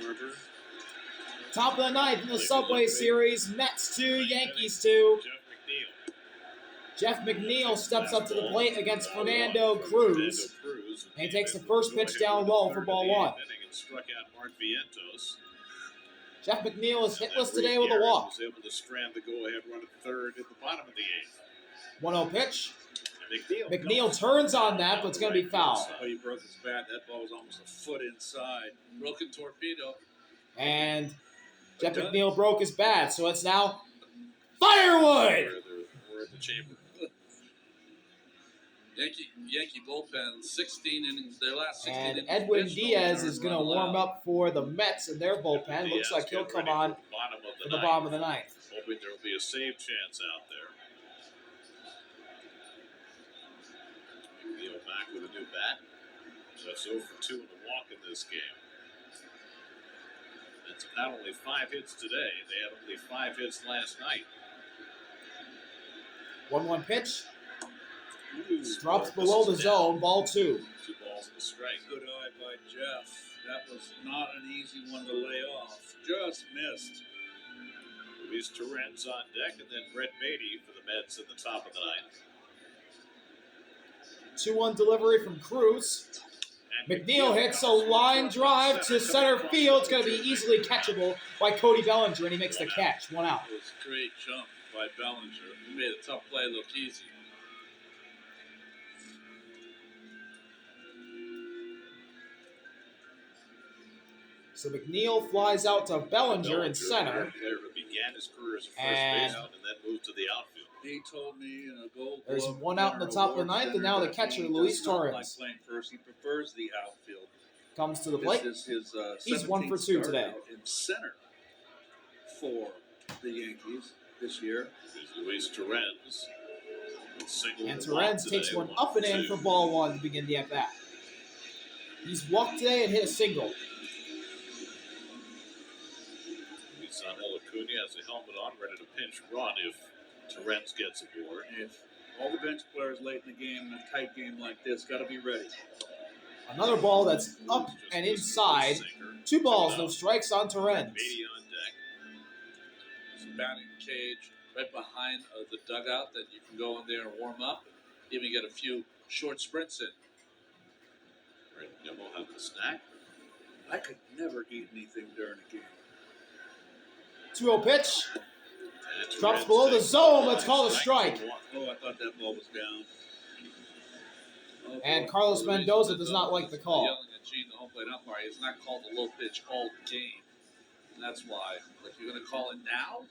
Harbor. Top of the ninth in the Subway Series. Mets 2, Yankees 2. Jeff Jeff McNeil steps up to the plate against Fernando Cruz. And he takes the first pitch down low for ball one. Jeff McNeil is hitless today with a walk. Was able to strand the go-ahead run at third at the bottom of the eighth. 1-0 pitch. McNeil turns on that, but it's going to be foul. Oh, he broke his bat. That ball was almost a foot inside. Broken torpedo. And Jeff McNeil broke his bat, so it's now Firewood! We're at the chamber. Yankee bullpen, 16 innings, their last 16 And innings. Edwin Diaz is going to warm up for the Mets in their bullpen. Looks like he'll come on in the bottom of the ninth. Hoping there will be a save chance out there. McNeil back with a new bat. Just 0 for 2 in the walk in this game. It's not only 5 hits today, they had only 5 hits last night. 1-1 pitch. Drops below the zone, ball 2. 2 balls and a strike. Good eye by Jeff. That was not an easy one to lay off. Just missed. Luis Torrens on deck, and then Brett Beatty for the Mets at the top of the ninth. 2-1 delivery from Cruz. McNeil hits a line drive to center field. It's going to be easily catchable by Cody Bellinger, and he makes the catch. 1 out. It was a great jump by Bellinger. He made a tough play look easy. So McNeil flies out to Bellinger in center. Player who began his career as a first baseman and then moved to the outfield. He told me in a Gold Glove There's 1 out in the top of the ninth, and now the catcher, Luis Torrens, like playing first. He prefers the outfield. comes to the plate. This is his He's 1 for 2 today. In center for the Yankees this year. Here's Luis Torrens. And Torrens takes one up and in for ball 1 to begin the at-bat. He's walked today and hit a single. Angel Acuna has a helmet on, ready to pinch run if Torrens gets aboard. If all the bench players late in the game, in a tight game like this, got to be ready. Another ball that's up and inside. 2 balls, no strikes on Torrens. Beatty on deck. There's a batting cage right behind the dugout that you can go in there and warm up. Even get a few short sprints in. Right, Nimmo have the snack. I could never eat anything during a game. 2-0 pitch. Drops below the zone. Let's call it a strike. Oh, I thought that ball was down. Oh, And Carlos Mendoza does not like the call. Yelling at Gene, the home plate umpire. He's not called a low pitch all game. And that's why. Like, you're going to call it now?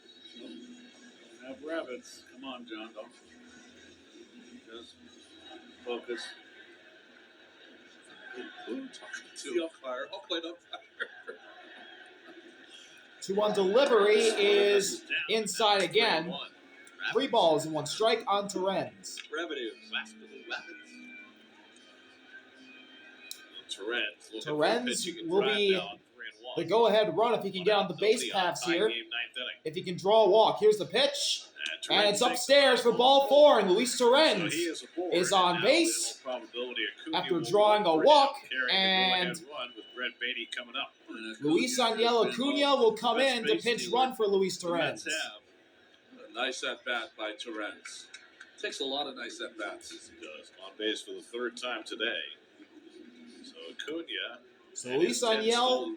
Have rabbits. Come on, John. Don't. Just focus. Who talking to? The umpire. Home plate umpire. 2-1 delivery is inside again. 3 balls and 1 strike on Torrens. Revenue. Torrens will be the go-ahead run if he can get on the base paths here. If he can draw a walk. Here's the pitch. And it's upstairs for ball 4, and Luis Torrens is on base after drawing a walk, and Luis Angel Acuna will come in to pinch run for Luis Torrens. A nice at-bat by Torrens. Takes a lot of nice at-bats. He does. On base for the 3rd time today. So Acuna. So Luis Angel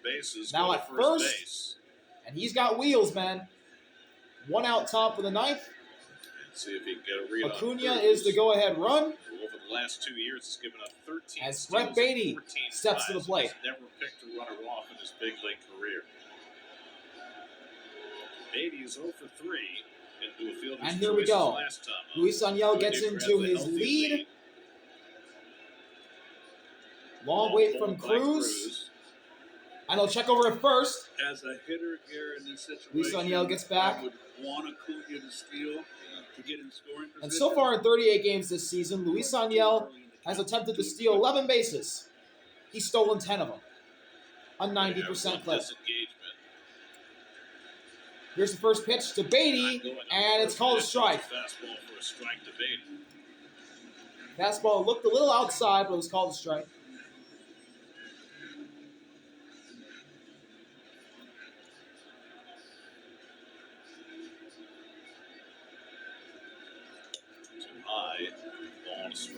now at first, base. And he's got wheels, man. 1 out top of the ninth. See if he can get a read Acuna is the go-ahead run. Over the last 2 years, he's given up 13 as Brett Beatty steps to the plate. He's never picked a runner off in his big league career. Beatty is 0 for 3 into a fielder's and here we go. Last time. Luis Angel gets into his lead. Long wait from Cruz. And he'll check over at first. As a hitter here in this situation, Luis Angel gets back. I would want Acuna to steal to get in scoring position. And so far in 38 games this season, Luis Angel has attempted to steal 11 bases. He's stolen 10 of them. A 90% clip. Here's the first pitch to Beatty, and it's called a strike. Fastball for a strike to Beatty. Fastball looked a little outside, but it was called a strike.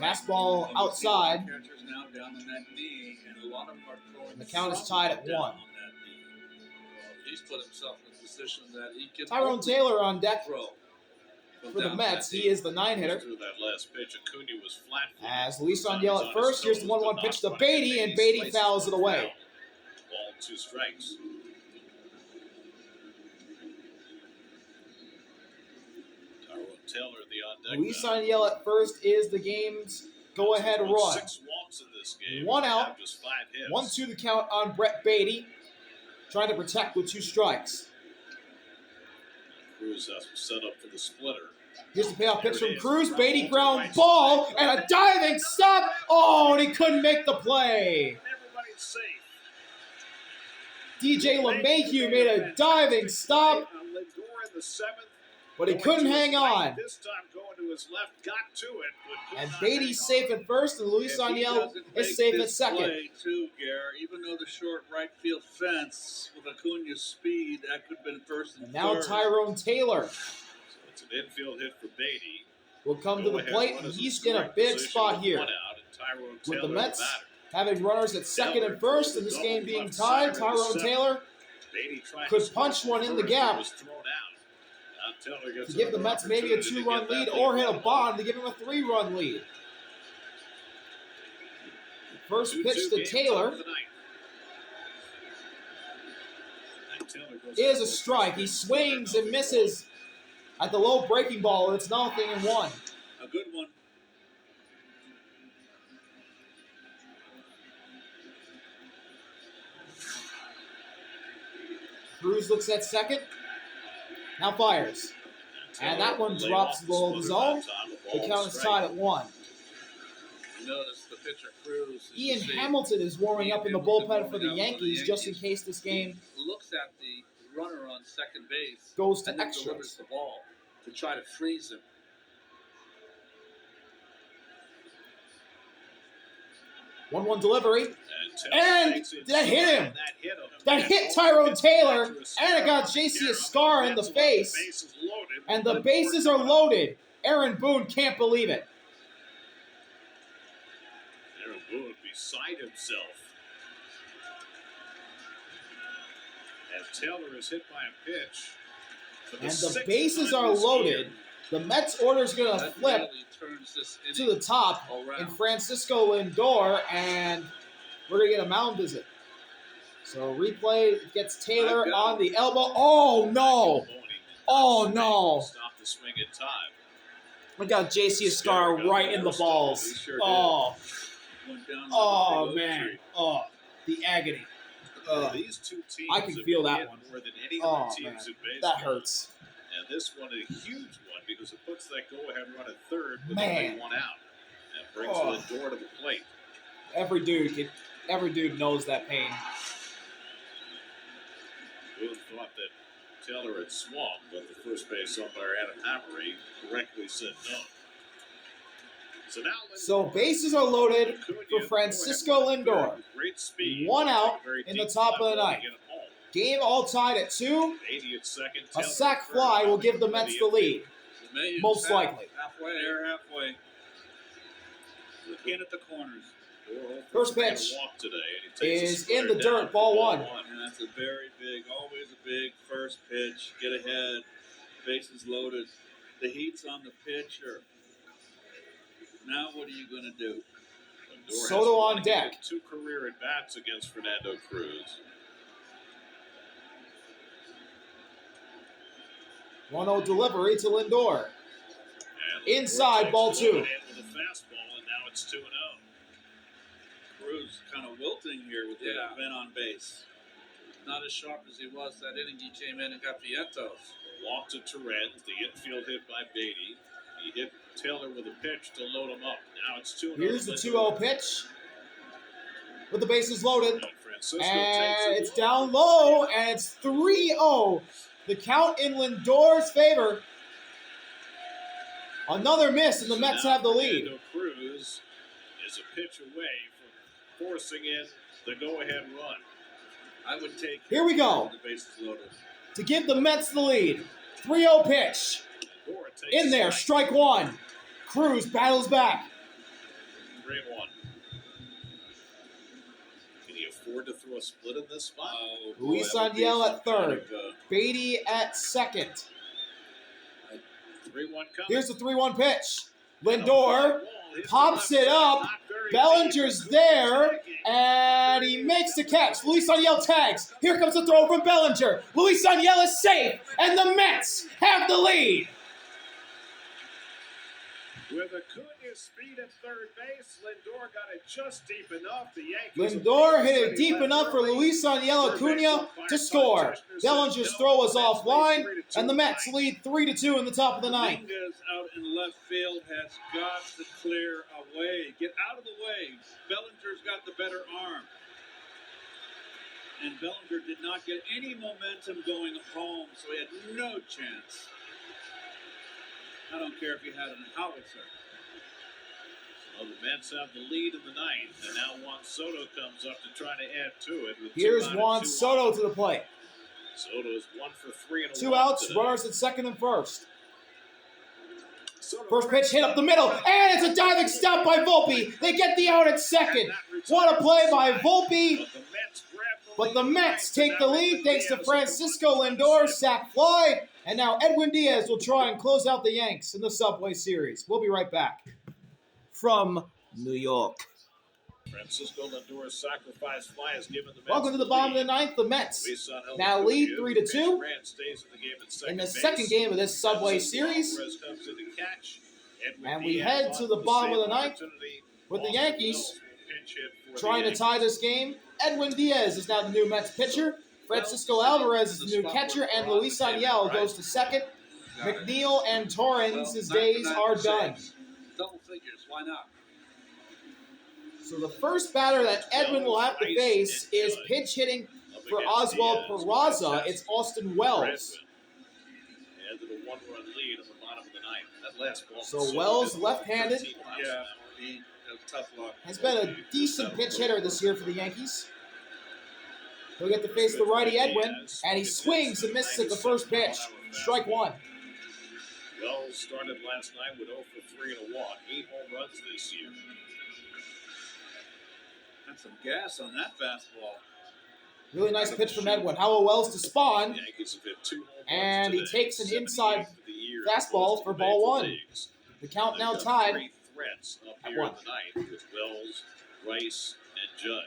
Fastball outside. Catchers now down on that knee, and a lot of them are throwing. And the count is tied at 1. On that knee. Well, he's put himself in a position that he can. Tyrone Taylor on deck throw for the Mets. He is the 9-hitter. Through that last pitch, Acuna was flat. As Luis Oniel at first, here's the 1-1 pitch to Beatty, and Beatty fouls it away. Ball 2 strikes. Tyrone Taylor, the on deck. Luis Oniel at first is the game's go-ahead run. 6 walks in this game. 1 out. Just 5 hits. 1-2 the count on Brett Beatty, trying to protect with 2 strikes. Cruz has him set up for the splitter. Here's the payoff pitch from Cruz. Beatty ground ball and a diving stop. Oh, and he couldn't make the play. Everybody's safe. DJ LeMahieu made a diving stop, Lindor in the 7th. but he couldn't hang on. This time going to his left, got to it. But And Beatty's safe at first, and Luis Oniel is safe at second. Play too, Gare, even though the short right field fence with Acuna's speed, that could have been first and And now third. Tyrone Taylor So it's an infield hit for Beatty. will come to the plate, and he's in a big spot here. With the Mets having runners at second and first, and this game being tied, Tyrone Taylor could punch one in the gap to give the Mets maybe a 2-run lead or hit a bond to give him a 3-run lead. First pitch to Taylor is a strike. He swings and misses at the low breaking ball, and it's 0-1. A good one. Cruz looks at second. Now fires. And that one drops below the zone. The count is tied at 1. Notice the pitcher Cruz. Ian Hamilton is warming up in the bullpen for the Yankees just in case this game looks at the runner on second base, goes to and then delivers extras. the ball to try to freeze him. One delivery. And did that hit him? That hit Tyrone Taylor, and it got J.C. Escar in the face. And the bases are loaded. Aaron Boone can't believe it. Aaron Boone beside himself. As Taylor is hit by a pitch. And the bases are loaded. The Mets order is going to flip to the top in Francisco Lindor, and we're going to get a mound visit. So replay gets Taylor on the elbow. Oh, no. Oh, no. Stop the swing in time. We got J.C. Escar right in the balls. Oh. Oh, man. Oh, the agony. These two teams I can feel that one. More than any Oh, other teams man. in baseball. That hurts. And this one a huge one because it puts that go-ahead run at third with Man. only 1 out. And brings Lindor to the plate. Every dude knows that pain. Boone thought that Taylor had swung, but the first base umpire Adam Hammery correctly said no. So now So bases are loaded for Francisco Lindor. Great speed. 1 out in the top of the ninth. Game all tied at 2. 80th second. A sac fly will give the Mets the lead. Most likely. Halfway there, halfway. Looking at the corners. First pitch is in the dirt, ball 1. And that's a very big, always a big first pitch. Get ahead. Bases loaded. The heat's on the pitcher. Now what are you going to do? Soto on deck. 2 career at-bats against Fernando Cruz. 1-0 delivery to Lindor. And Inside, ball 2. With a fastball, and now it's 2-0. Cruz kind of wilting here with the men on base. Not as sharp as he was that inning. He came in and got Vientos. Walk to Torrens, the infield hit by Beatty. He hit Taylor with a pitch to load him up. Now it's 2-0. Here's the 2-0 pitch. With the bases loaded. And it's down low, and it's 3-0. The count in Lindor's favor. Another miss, and the Mets have the lead. Fernando Cruz is a pitch away from forcing in the go-ahead run. I would take. Here we go. The bases loaded. To give the Mets the lead. 3-0 pitch. In there, strike 1. Cruz battles back. 3-1. Can he afford to throw a split in this spot? Luis Aniel at third. Beatty at second. 3-1 coming. Here's the 3-1 pitch. Lindor pops it up. Bellinger's there, and he makes the catch. Luis Aniel tags. Here comes the throw from Bellinger. Luis Aniel is safe, and the Mets have the lead. With Acuna's speed at third base, Lindor got it just deep enough. The Yankees Lindor hit it deep enough for Luis Aniel Acuna to score. Bellinger's throw was offline, and the Mets lead 3-2 in the top of the ninth. Dominguez out in left field has got to clear away. Get out of the way. Bellinger's got the better arm. And Bellinger did not get any momentum going home, so he had no chance. I don't care if he had a howitzer. Well, the Mets have the lead in the ninth, and now Juan Soto comes up to try to add to it. With Here's Juan Soto to the plate. Soto is 1 for 3 and a 2 walk outs, today. runners at second and first. First pitch hit up the middle, and it's a diving stop by Volpe. They get the out at second. What a play by Volpe. But the Mets take the lead thanks to Francisco Lindor's sac fly. And now Edwin Diaz will try and close out the Yanks in the Subway Series. We'll be right back from New York. Francisco Lindor's sacrifice fly has given the Mets. Welcome to the bottom of the ninth. The Mets now lead 3-2 in the second game of this Subway Series. And we head to the bottom of the ninth with the Yankees trying to tie this game. Edwin Diaz is now the new Mets pitcher. Francisco Alvarez is the new catcher, and Luis Aniel goes to second. McNeil and Torrens' days are done. Double figures, why not? So the first batter that Edwin will have to face is pinch hitting for Oswald Peraza. It's Austin Wells. Added a 1-run lead on the bottom of the ninth. That last ball. So Wells, left-handed, Yeah, he has tough luck. has been a decent pinch hitter this year for the Yankees. He'll get to face the righty Edwin, and he swings and misses at the first pitch. Strike one. Wells started last night with 0 for 3 and a walk. 8 home runs this year. That's some gas on that fastball. Really nice pitch from Edwin. How will Wells to spawn? Yankees have hit 2 home runs And he today. takes an inside 78 for the year. fastball for ball one. Leagues. The count now They've got tied. 3 threats up At here one. in the ninth with Wells, Rice, and Judge.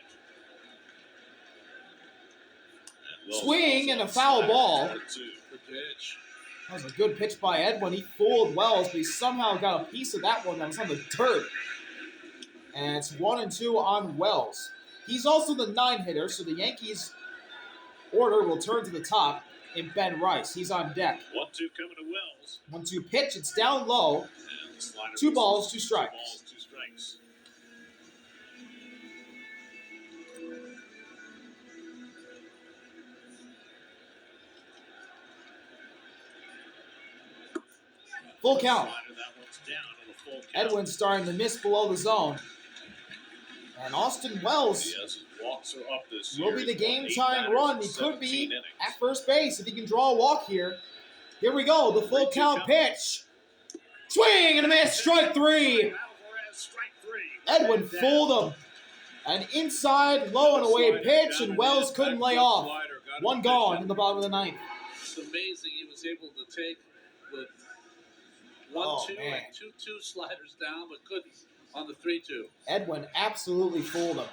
And Wells Swing also and a on foul strike ball. one, too. Good pitch. That was a good pitch by Edwin. He fooled Wells, but he somehow got a piece of that one that was on the dirt. And it's 1-2 on Wells. He's also the 9-hitter, so the Yankees' order will turn to the top in Ben Rice. He's on deck. 1-2 coming to Wells. 1-2 pitch. It's down low. And the slider 2 misses. balls, 2 strikes. 2 balls, 2 strikes. Full count. Slider, that one's down on the full count. Edwin's starting to miss below the zone. And Austin Wells Diaz's walks are up this will year. be the He's won 8 game-tying batters run. in He could 17 be innings. at first base if he can draw a walk here. Here we go. The full 3-2 count coming. pitch. Swing and a miss. Strike 3. Alvarez, strike 3. Edwin fooled him. An inside, low and away pitch, and Wells couldn't lay off. One gone in the bottom of the ninth. It's amazing he was able to take with Oh, 1-2 man. and 2-2 sliders down, but couldn't on the 3-2. Edwin absolutely fooled him.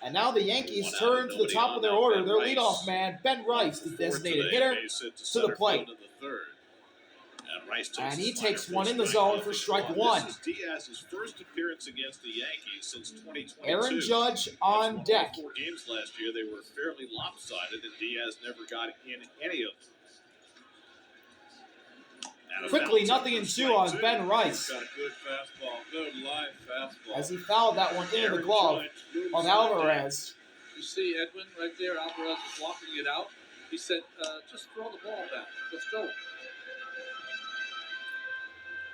And now the Yankees One out turn and to the nobody top on of their now. order. Ben Their Rice. leadoff man, Ben Rice, the Fourth designated today, hitter. base hit to the center plate. field in the third. And Rice takes And the he slider takes for one in the strike zone for strike This one. is Diaz's first appearance against the Yankees since 2022. Aaron Judge He's on won deck. all 4 games last year. They were fairly lopsided, and Diaz never got in any of them. And a Quickly, foul nothing tip in for 2 strike on 2. Ben Rice Got a good fastball, good live fastball. as he fouled that one into the Aaron glove Judge moves of on Alvarez. You see Edwin right there. Alvarez was walking it out. He said, just throw the ball back. Let's go.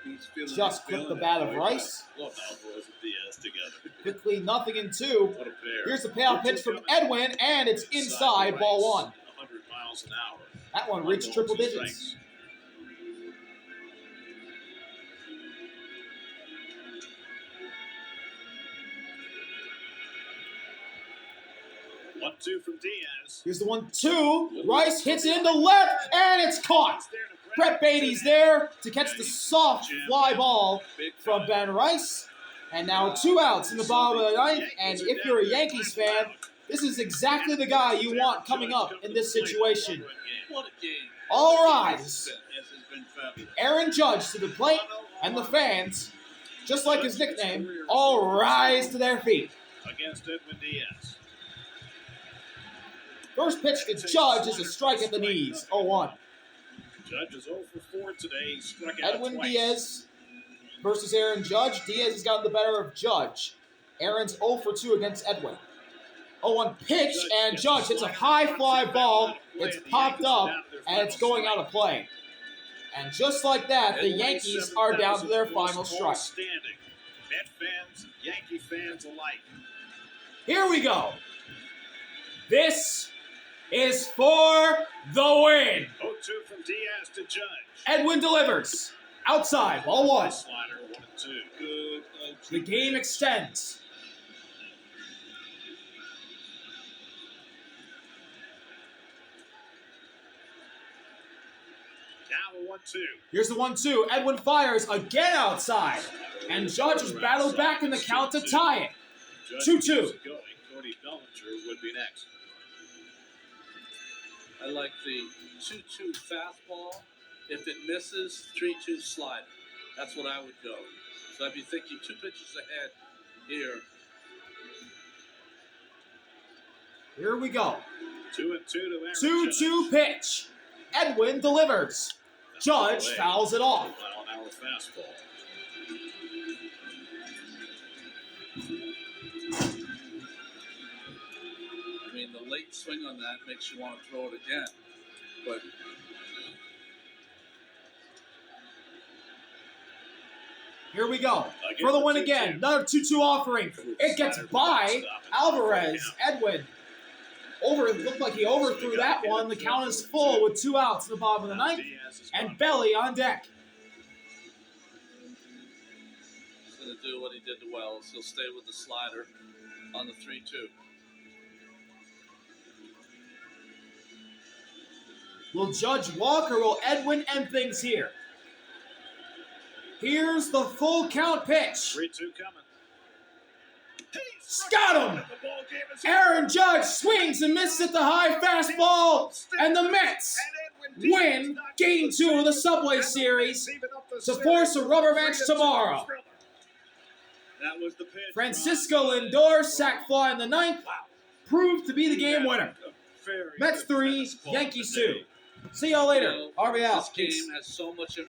He's feeling Just it, clipped the feeling bat it. of Rice. Love Alvarez and Diaz together. Quickly, nothing in 2. What a pair. Here's the payoff pitch from Edwin, and it's inside, ball 1. 100 miles an hour. That one One reached ball, triple 2 digits. strikes. 1-2 from Diaz. Here's the 1-2. Rice hits it into left, and it's caught. Brett Beatty's there to catch the soft fly ball from Ben Rice. And now 2 outs in the bottom of the ninth. And if you're a Yankees fan, this is exactly the guy you want coming up in this situation. What a game. All rise. Yes, it's been fabulous. Aaron Judge to the plate, and the fans, just like his nickname, all rise to their feet. Against Edwin Diaz. First pitch to Judge is a strike at the knees, 0-1. Judge is 0 for 4 today. He struck out Edwin twice. Diaz versus Aaron Judge. Diaz has gotten the better of Judge. Aaron's 0 for 2 against Edwin. 0-1 pitch, and Judge hits a high fly ball. It's popped up, and it's going out of play. And just like that, the Yankees are down to their final strike. Standing. Met fans, Yankee fans alike. Here we go. This is for the win. 0-2 from Diaz to Judge. Edwin delivers. Outside, ball 1. Slider, 1-2. Good. The game extends. Now the 1-2. Here's the 1-2. Edwin fires again outside. And Judge has battled back in the count to tie it. 2-2. Cody Bellinger would be next. I like the 2-2 fastball. If it misses, 3-2 slider. That's what I would go. So I'd be thinking 2 pitches ahead here. Here we go. 2-2 to Aaron 2-2 pitch. Edwin delivers. Judge fouls it off. Mile-an-hour fastball. I mean, the late swing on that makes you want to throw it again. But Here we go. For the win again. Another 2-2 offering. It gets by Alvarez. Edwin. Looked like he overthrew that one. The count is full with 2 outs in the bottom of the ninth. And Belly on deck. he's going to do what he did to Wells. He'll stay with the slider on the 3-2. Will Judge walk or will Edwin end things here? Here's the full count pitch. 3-2 coming. Got him! Aaron Judge swings and misses at the high fastball, and the Mets win Game 2 of the Subway Series to force a rubber match tomorrow. That was the pitch. Francisco Lindor, sac fly in the ninth, proved to be the game winner. Mets 3, Yankees 2. See y'all later. RBL. This game has so much